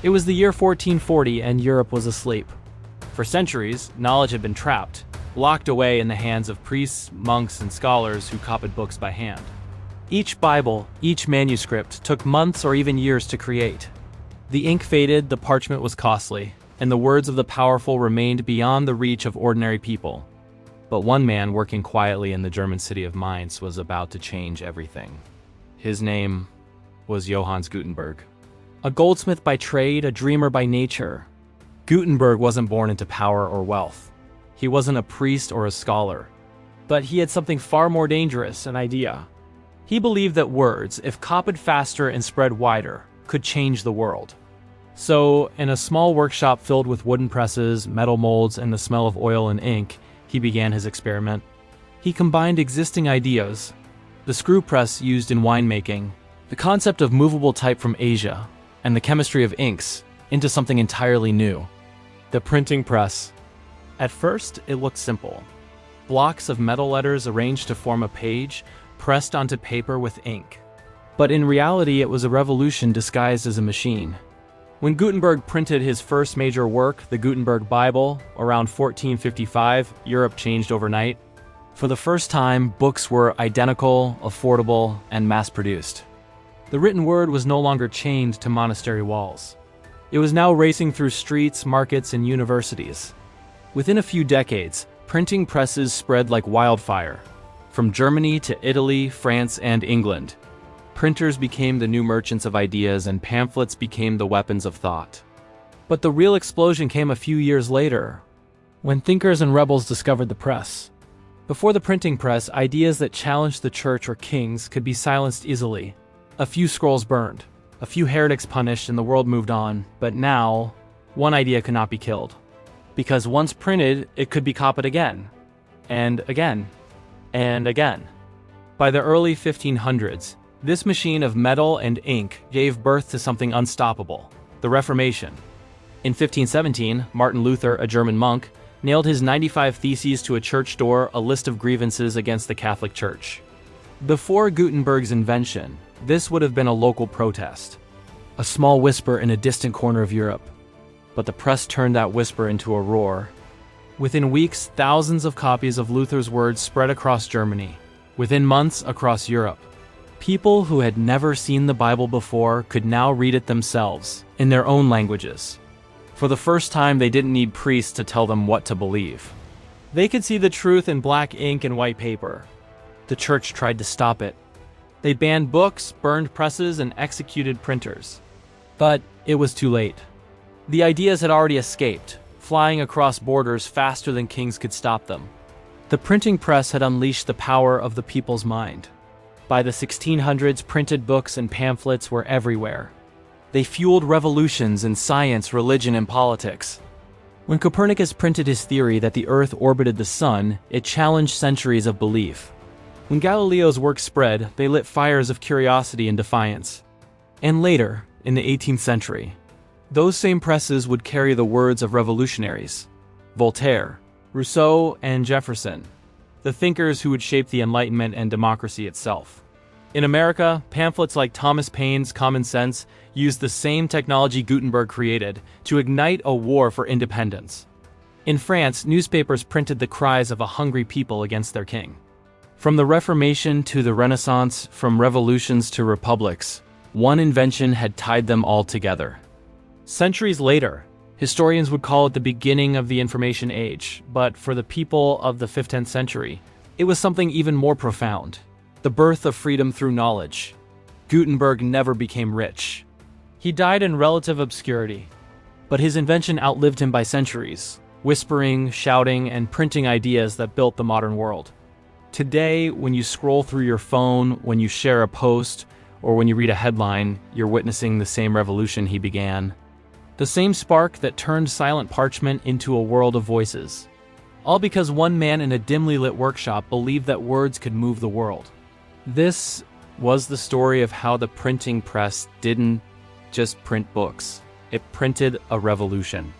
It was the year 1440 and Europe was asleep. For centuries, knowledge had been trapped, locked away in the hands of priests, monks, and scholars who copied books by hand. Each Bible, each manuscript, took months or even years to create. The ink faded, the parchment was costly, and the words of the powerful remained beyond the reach of ordinary people. But one man working quietly in the German city of Mainz was about to change everything. His name was Johannes Gutenberg. A goldsmith by trade, a dreamer by nature, Gutenberg wasn't born into power or wealth. He wasn't a priest or a scholar. But he had something far more dangerous, an idea. He believed that words, if copied faster and spread wider, could change the world. So, in a small workshop filled with wooden presses, metal molds, and the smell of oil and ink, he began his experiment. He combined existing ideas, the screw press used in winemaking, the concept of movable type from Asia, and the chemistry of inks, into something entirely new: the printing press. At first, it looked simple. Blocks of metal letters arranged to form a page, pressed onto paper with ink. But in reality, it was a revolution disguised as a machine. When Gutenberg printed his first major work, the Gutenberg Bible, around 1455, Europe changed overnight. For the first time, books were identical, affordable, and mass-produced. The written word was no longer chained to monastery walls. It was now racing through streets, markets, and universities. Within a few decades, printing presses spread like wildfire. From Germany to Italy, France, and England, printers became the new merchants of ideas and pamphlets became the weapons of thought. But the real explosion came a few years later, when thinkers and rebels discovered the press. Before the printing press, ideas that challenged the church or kings could be silenced easily. A few scrolls burned, a few heretics punished, and the world moved on. But now, one idea could not be killed. Because once printed, it could be copied again, and again, and again. By the early 1500s, this machine of metal and ink gave birth to something unstoppable: the Reformation. In 1517, Martin Luther, a German monk, nailed his 95 Theses to a church door, a list of grievances against the Catholic Church. Before Gutenberg's invention, this would have been a local protest, a small whisper in a distant corner of Europe. But the press turned that whisper into a roar. Within weeks, thousands of copies of Luther's words spread across Germany. Within months, across Europe. People who had never seen the Bible before could now read it themselves, in their own languages. For the first time, they didn't need priests to tell them what to believe. They could see the truth in black ink and white paper. The church tried to stop it. They banned books, burned presses, and executed printers. But it was too late. The ideas had already escaped, flying across borders faster than kings could stop them. The printing press had unleashed the power of the people's mind. By the 1600s, printed books and pamphlets were everywhere. They fueled revolutions in science, religion, and politics. When Copernicus printed his theory that the Earth orbited the Sun, it challenged centuries of belief. When Galileo's work spread, they lit fires of curiosity and defiance. And later, in the 18th century, those same presses would carry the words of revolutionaries: Voltaire, Rousseau, and Jefferson, the thinkers who would shape the Enlightenment and democracy itself. In America, pamphlets like Thomas Paine's Common Sense used the same technology Gutenberg created to ignite a war for independence. In France, newspapers printed the cries of a hungry people against their king. From the Reformation to the Renaissance, from revolutions to republics, one invention had tied them all together. Centuries later, historians would call it the beginning of the information age, but for the people of the 15th century, it was something even more profound: the birth of freedom through knowledge. Gutenberg never became rich. He died in relative obscurity, but his invention outlived him by centuries, whispering, shouting, and printing ideas that built the modern world. Today, when you scroll through your phone, when you share a post, or when you read a headline, you're witnessing the same revolution he began. The same spark that turned silent parchment into a world of voices. All because one man in a dimly lit workshop believed that words could move the world. This was the story of how the printing press didn't just print books. It printed a revolution.